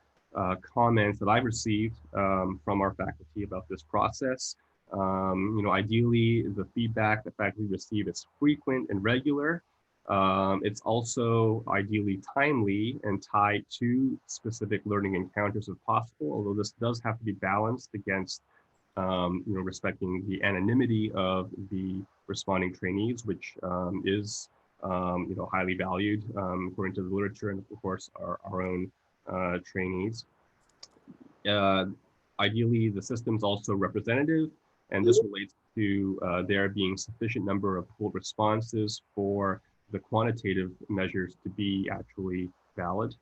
comments that I've received from our faculty about this process. Ideally, the feedback that faculty receive is frequent and regular. It's also ideally timely and tied to specific learning encounters if possible, although this does have to be balanced against respecting the anonymity of the responding trainees, which is highly valued according to the literature and of course our own trainees. Ideally, the system's also representative, and this relates to there being sufficient number of pooled responses for the quantitative measures to be actually valid.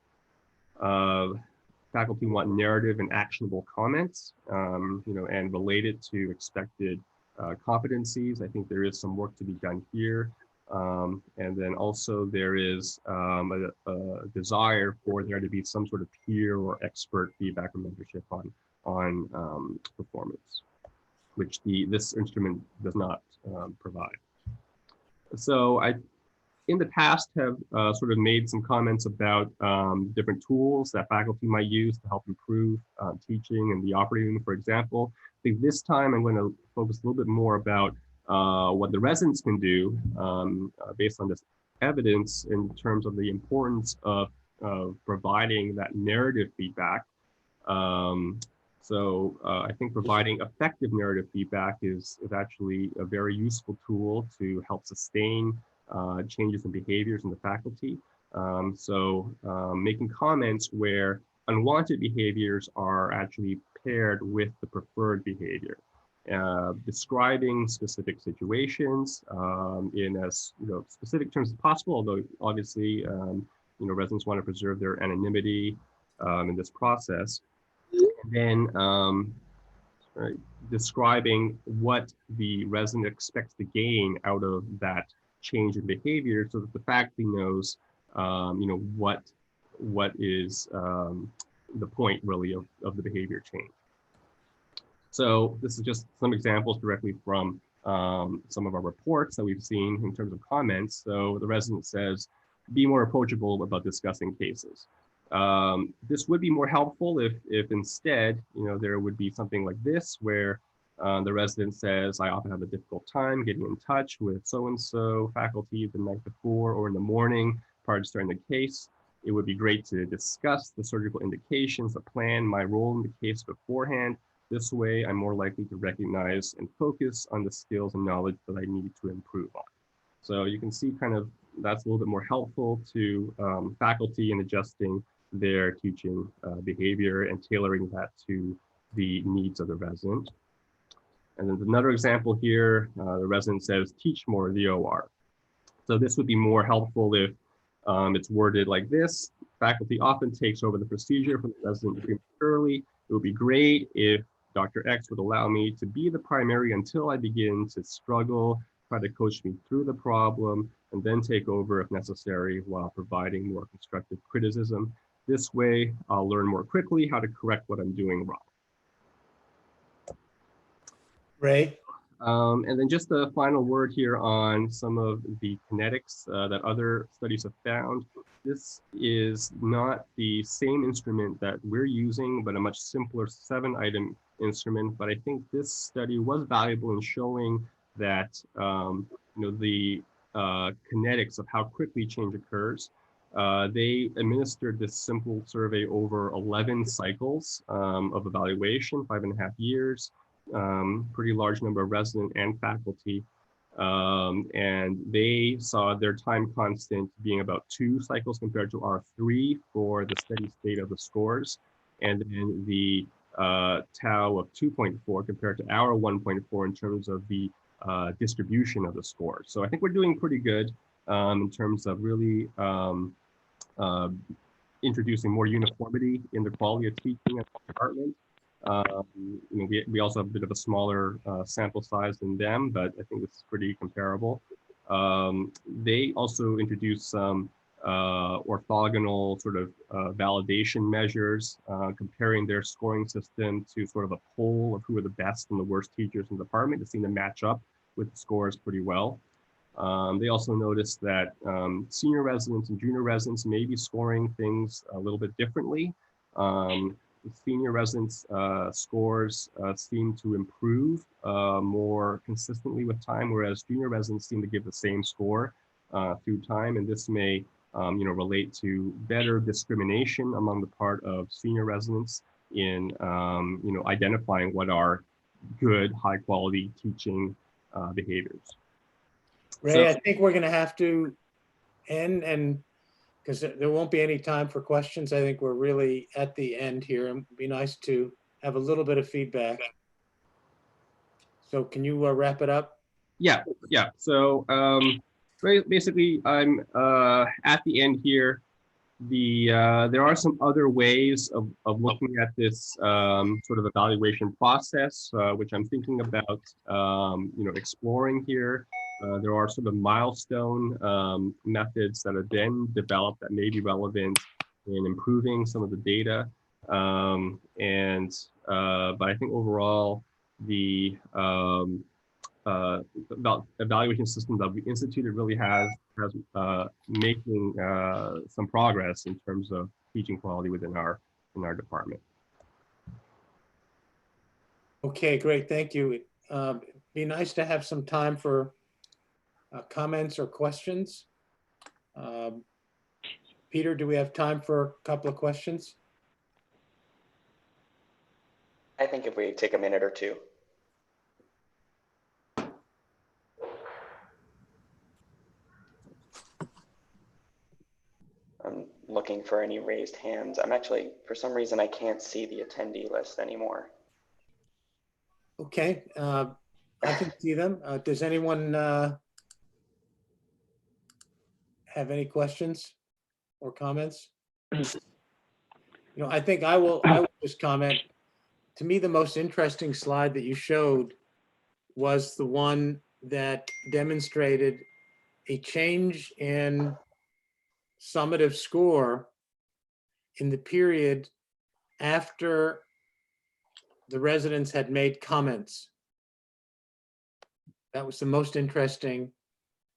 Faculty want narrative and actionable comments, and related to expected competencies. I think there is some work to be done here. And then also there is a desire for there to be some sort of peer or expert feedback or mentorship on performance, which this instrument does not provide. So I, in the past, have sort of made some comments about different tools that faculty might use to help improve teaching in the operating room, for example. I think this time I'm going to focus a little bit more about what the residents can do based on this evidence in terms of the importance of providing that narrative feedback. I think providing effective narrative feedback is actually a very useful tool to help sustain changes in behaviors in the faculty. Making comments where unwanted behaviors are actually paired with the preferred behavior. Describing specific situations in as specific terms as possible, although obviously residents want to preserve their anonymity in this process. And then describing what the resident expects to gain out of that change in behavior, so that the faculty knows what is the point really of the behavior change. So this is just some examples directly from some of our reports that we've seen in terms of comments. So the resident says, be more approachable about discussing cases. This would be more helpful if instead, there would be something like this where the resident says, I often have a difficult time getting in touch with so-and-so faculty the night before or in the morning prior to starting the case. It would be great to discuss the surgical indications, the plan, my role in the case beforehand. This way, I'm more likely to recognize and focus on the skills and knowledge that I need to improve on. So you can see kind of that's a little bit more helpful to faculty in adjusting their teaching behavior and tailoring that to the needs of the resident. And then another example here, the resident says, teach more of the OR. So this would be more helpful if it's worded like this. Faculty often takes over the procedure from the resident prematurely. It would be great if Dr. X would allow me to be the primary until I begin to struggle, try to coach me through the problem, and then take over if necessary while providing more constructive criticism. This way, I'll learn more quickly how to correct what I'm doing wrong. Ray? And then just a final word here on some of the kinetics that other studies have found. This is not the same instrument that we're using, but a much simpler 7-item instrument. But I think this study was valuable in showing that the kinetics of how quickly change occurs. They administered this simple survey over 11 cycles of evaluation, 5.5 years. Pretty large number of resident and faculty, and they saw their time constant being about 2 cycles compared to our 3 for the steady state of the scores, and then the tau of 2.4 compared to our 1.4 in terms of the distribution of the scores. So I think we're doing pretty good in terms of really introducing more uniformity in the quality of teaching at the department. We also have a bit of a smaller sample size than them, but I think this is pretty comparable. They also introduced some orthogonal sort of validation measures, comparing their scoring system to sort of a poll of who are the best and the worst teachers in the department. It seemed to match up with the scores pretty well. They also noticed that senior residents and junior residents may be scoring things a little bit differently. Senior residents' scores seem to improve more consistently with time, whereas junior residents seem to give the same score through time. And this may relate to better discrimination among the part of senior residents in identifying what are good, high quality teaching behaviors. Ray, I think we're going to have to end, and because there won't be any time for questions. I think we're really at the end here, and it'd be nice to have a little bit of feedback. So can you wrap it up? Yeah. So basically, I'm at the end here. There are some other ways of looking at this sort of evaluation process, which I'm thinking about exploring here. There are sort of milestone methods that have been developed that may be relevant in improving some of the data. But I think overall, the evaluation system that we instituted really has making some progress in terms of teaching quality within our department. Okay, great. Thank you. Be nice to have some time for comments or questions. Peter, do we have time for a couple of questions? I think if we take a minute or two. I'm looking for any raised hands. I'm actually, for some reason, I can't see the attendee list anymore. Okay, I can see them. Does anyone have any questions or comments? I think I will just comment. To me, the most interesting slide that you showed was the one that demonstrated a change in summative score in the period after the residents had made comments. That was the most interesting,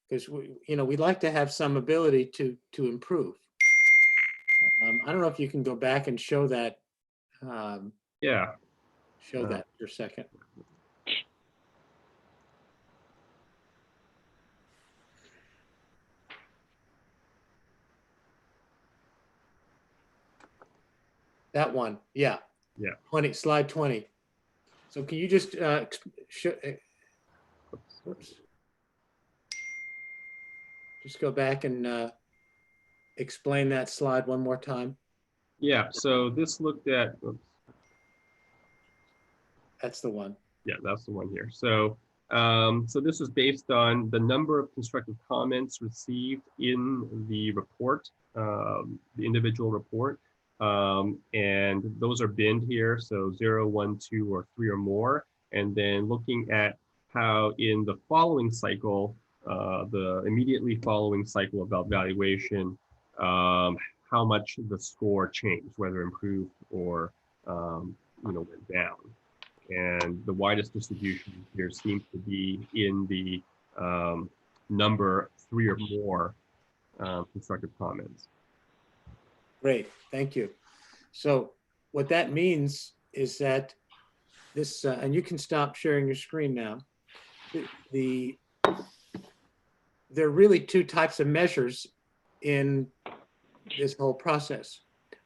because we'd like to have some ability to improve. I don't know if you can go back and show that. Yeah. Show that for a second. That one, yeah. Yeah. 20, slide 20. So can you just oops. Just go back and explain that slide one more time? Yeah, so this looked at, oops. That's the one. Yeah, that's the one here. So, so this is based on the number of constructive comments received in the report, the individual report. And those are binned here, so 0, 1, 2, or 3 or more. And then looking at how in the following cycle, the immediately following cycle of evaluation, how much the score changed, whether improved or went down. And the widest distribution here seems to be in the number 3 or more constructive comments. Great, thank you. So what that means is that this, and you can stop sharing your screen now. There are really two types of measures in this whole process.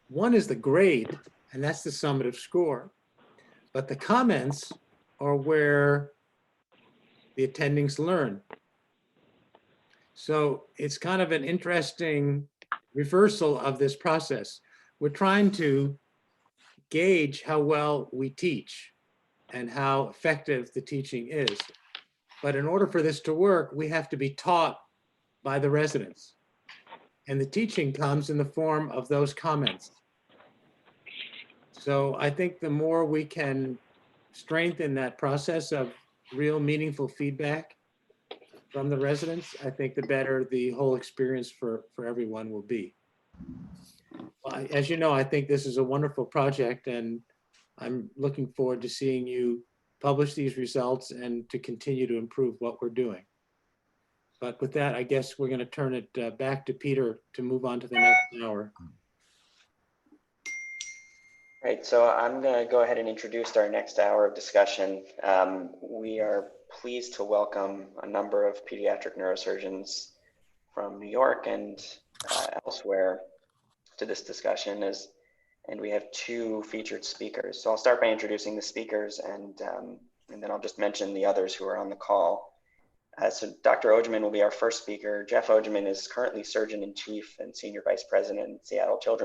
One is the grade, and that's the summative score. But the comments are where the attendings learn. So it's kind of an interesting reversal of this process. We're trying to gauge how well we teach and how effective the teaching is. But in order for this to work, we have to be taught by the residents. And the teaching comes in the form of those comments. So I think the more we can strengthen that process of real meaningful feedback from the residents, I think the better the whole experience for everyone will be. Well, as you know, I think this is a wonderful project, and I'm looking forward to seeing you publish these results and to continue to improve what we're doing. But with that, I guess we're going to turn it back to Peter to move on to the next hour. Right, so I'm going to go ahead and introduce our next hour of discussion. We are pleased to welcome a number of pediatric neurosurgeons from New York and elsewhere to this discussion, and we have 2 featured speakers. So I'll start by introducing the speakers, and then I'll just mention the others who are on the call. So Dr. Ogeman will be our first speaker. Jeff Ogeman is currently Surgeon-in-Chief and Senior Vice President at Seattle Children's